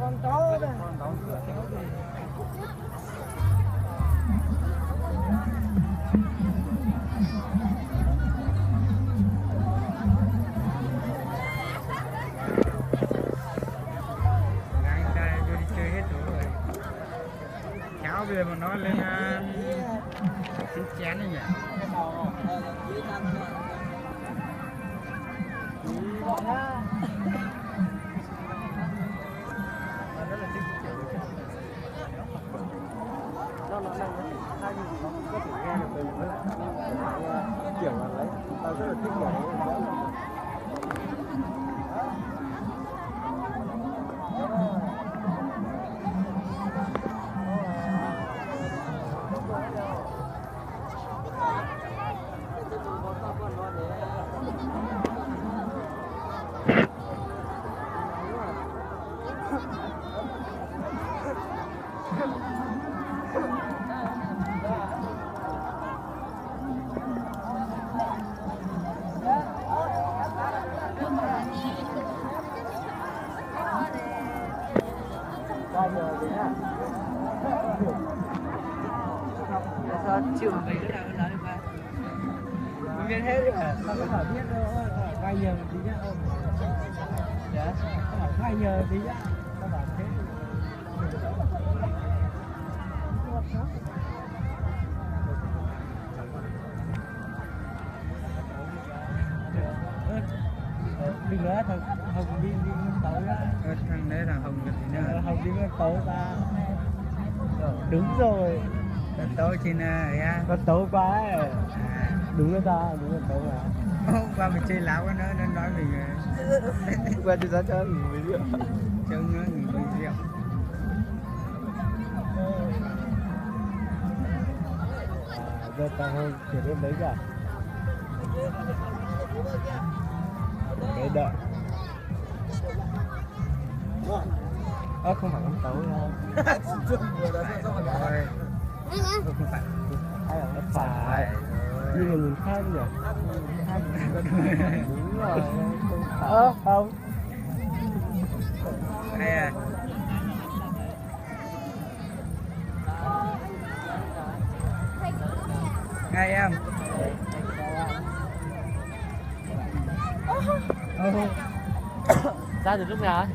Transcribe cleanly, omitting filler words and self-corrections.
Con chó đây. Bây giờ mà nói lên xin chén đấy nhỉ. Nó hai gì nó có thể nghe được từ kiểu là đấy, tao rất là thích kiểu đấy. Sao chịu mấy cái nào nói mà mình biết hết rồi hả? Tao có phải biết đâu, vay nhờ tí nhá ông. Dạ, tao phải vay nhờ tí nhá. Tao bảo thế. Đừng nói thằng Hồng đi tấu ra. Thằng đấy thằng Hồng cái gì nữa? Hồng đi tấu ta. Đúng rồi. Con tối trên ấy Con tấu quá ấy. Đúng rồi ta, đúng rồi tấu mà. Hôm qua mình chơi láo nó nói mình Quen đi ra chơi nghỉ với rượu. chơi nữa nghỉ với rượu. Giờ tao không chuyển đến đấy cả. Cái đợi. Không phải con tấu đâu. Rồi. Không phải. Hay là phải. Nhưng mà mình khác nhỉ? Đúng rồi. Không. Hay à. Ngay em. Ra từ lúc nào ấy?